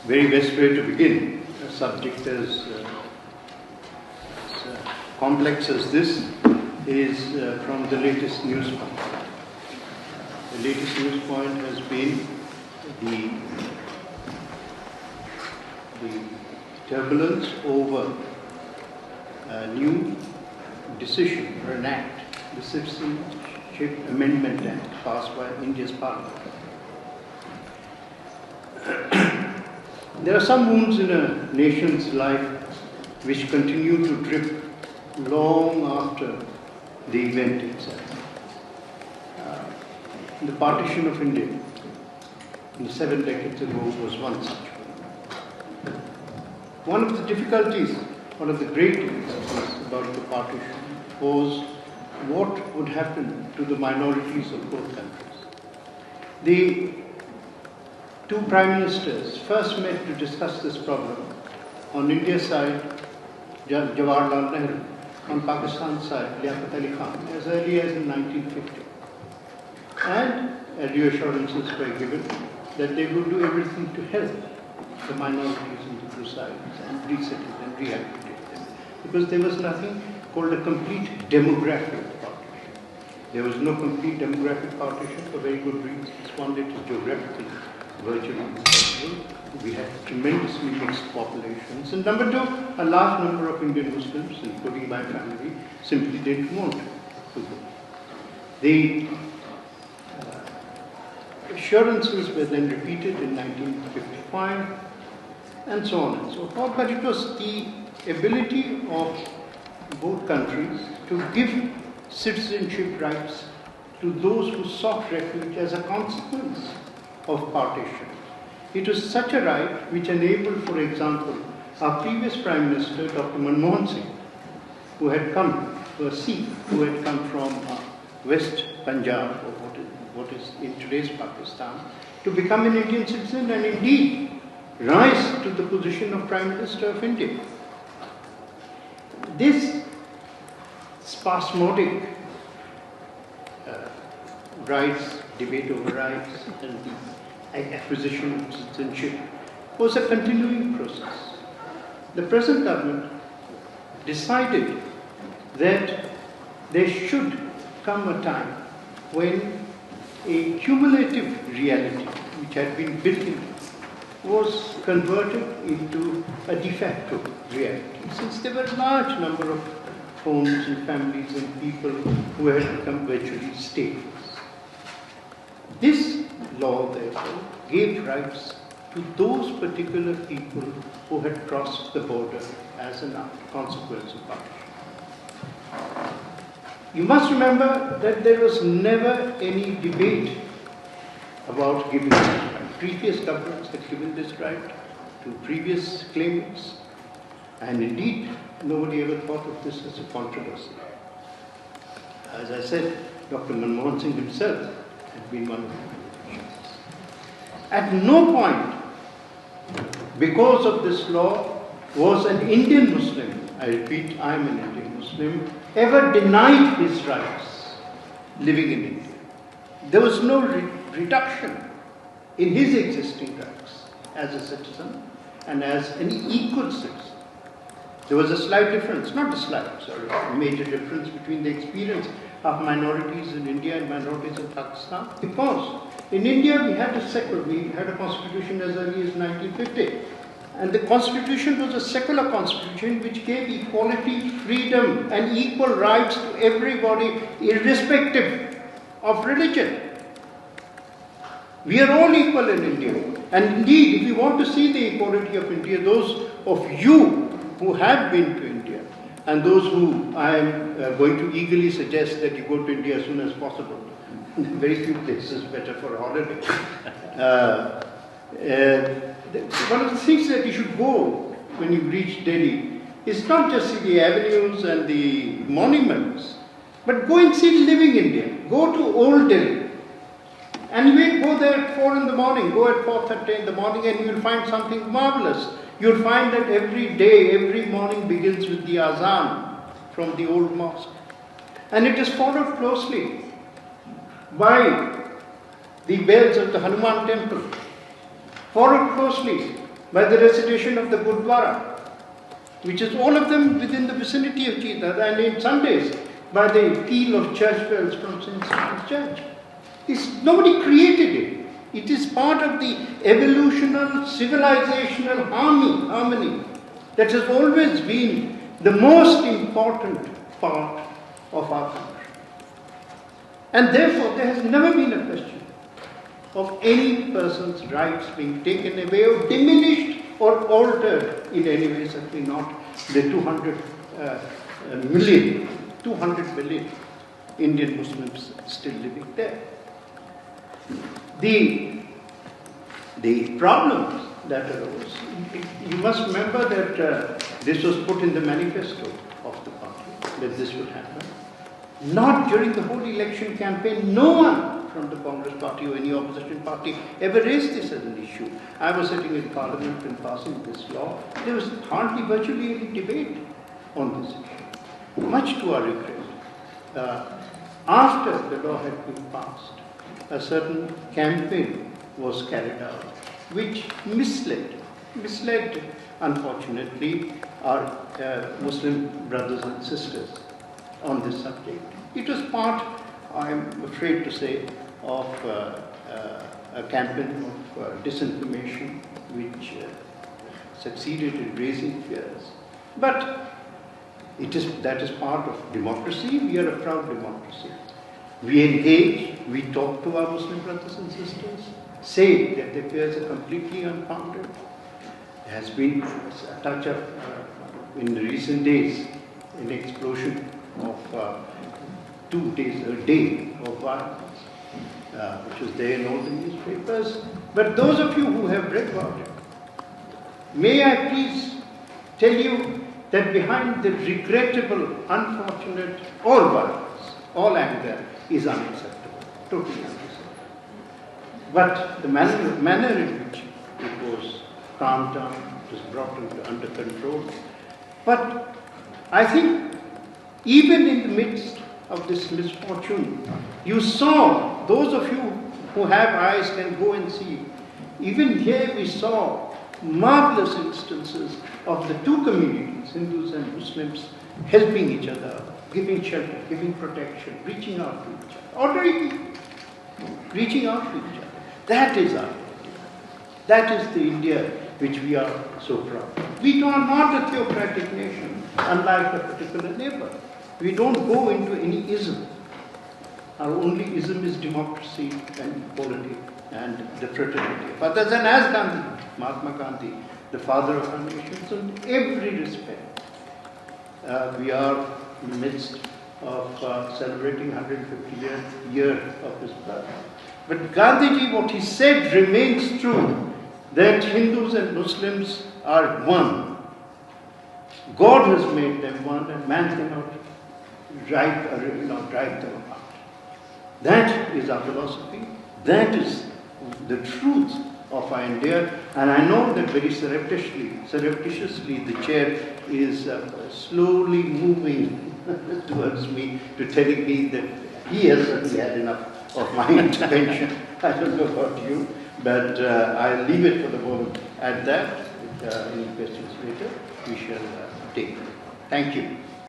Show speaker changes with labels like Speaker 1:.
Speaker 1: very best way to begin a subject as complex as this is from the latest news point. The latest news point has been the turbulence over a new decision or an act, the Citizenship Amendment Act passed by India's Parliament. There are some wounds in a nation's life which continue to drip long after the event itself. The partition of India 7 decades ago was one such one. One of the difficulties, one of the great difficulties about the partition was what would happen to the minorities of both countries. The two prime ministers first met to discuss this problem. On India's side, Jawaharlal Nehru. On Pakistan's side, Liaquat Ali Khan, as early as in 1950. And reassurances were given that they would do everything to help the minorities in the two sides and resettle and rehabilitate them. Because there was nothing called a complete demographic partition. There was no complete demographic partition for very good reasons. One, it is geographically virtually impossible. We had tremendously mixed populations. And number two, a large number of Indian Muslims, including my family, simply didn't want to go. The assurances were then repeated in 1955 and so on and so forth. But it was the ability of both countries to give citizenship rights to those who sought refuge as a consequence of partition. It was such a right which enabled, for example, our previous Prime Minister, Dr. Manmohan Singh, who had come, a Sikh, who had come from West Punjab, or what is in today's Pakistan, to become an Indian citizen and indeed rise to the position of Prime Minister of India. This spasmodic rights, debate over rights, and the acquisition of citizenship was a continuing process. The present government decided that there should come a time when a cumulative reality which had been built in was converted into a de facto reality, since there were a large number of homes and families and people who had become virtually stateless. This law, therefore, gave rights to those particular people who had crossed the border as a consequence of partition. You must remember that there was never any debate about giving this right. Previous governments had given this right to previous claimants, and indeed, nobody ever thought of this as a controversy. As I said, Dr. Manmohan Singh himself had been one of the politicians. At no point, because of this law, was an Indian Muslim, I repeat, I am an Indian Muslim, ever denied his rights living in India. There was no reduction in his existing rights as a citizen and as an equal citizen. There was a slight difference, not a slight, sorry, a major difference between the experience of minorities in India and minorities in Pakistan, because in India we had a constitution as early as 1950. And the constitution was a secular constitution which gave equality, freedom and equal rights to everybody irrespective of religion. We are all equal in India. And indeed, if you want to see the equality of India, those of you who have been to India and those who I am going to eagerly suggest that you go to India as soon as possible. Very few places better for a holiday. One of the things that you should go when you reach Delhi is not just see the avenues and the monuments, but go and see living India. Go to Old Delhi. And you may go there at 4 in the morning, go at 4:30 in the morning, and you will find something marvelous. You'll find that every day, every morning begins with the azan from the old mosque. And it is followed closely by the bells of the Hanuman temple, followed closely by the recitation of the Gurdwara, which is all of them within the vicinity of Cheetah, and in Sundays by the peal of church bells from St. Stephen's Church. Nobody created it. It is part of the evolutional, civilizational harmony that has always been the most important part of our country. And therefore, there has never been a question of any person's rights being taken away or diminished or altered in any way, certainly not the 200 million Indian Muslims still living there. The problems that arose, you must remember that this was put in the manifesto of the party, that this would happen. Not during the whole election campaign, no one from the Congress party or any opposition party ever raised this as an issue. I was sitting in Parliament when passing this law. There was hardly virtually any debate on this issue, much to our regret. After the law had been passed, a certain campaign was carried out which misled, unfortunately, our Muslim brothers and sisters on this subject. It was part, I am afraid to say, of a campaign of disinformation which succeeded in raising fears. But that is part of democracy. We are a proud democracy. We engage, we talk to our Muslim brothers and sisters, say that their fears are completely unfounded. There has been a touch of, in the recent days, an explosion of 2 days, a day of violence, which was there in all the newspapers. But those of you who have read about it, may I please tell you that behind the regrettable, unfortunate, all violence, all anger is unacceptable, totally unacceptable. But the manner in which it was calmed down, it was brought under control. But I think even in the midst of this misfortune, you saw, those of you who have eyes can go and see, even here we saw marvelous instances of the two communities, Hindus and Muslims, helping each other, giving shelter, giving protection, reaching out to each other, ordinary people, reaching out to each other. That is our India. That is the India which we are so proud of. We are not a theocratic nation, unlike a particular neighbor. We don't go into any ism. Our only ism is democracy and equality and the fraternity of others. And as Gandhi, Mahatma Gandhi, the father of our nation, so in every respect, we are in the midst of celebrating 150th year of his birth. But Gandhiji, what he said remains true, that Hindus and Muslims are one. God has made them one, and man cannot drive them apart. That is our philosophy. That is the truth of our India. And I know that very surreptitiously the chair is slowly moving towards me to telling me that he has certainly had enough of my intervention. I don't know about you, but I'll leave it for the moment at that. Any questions later, we shall take. Thank you.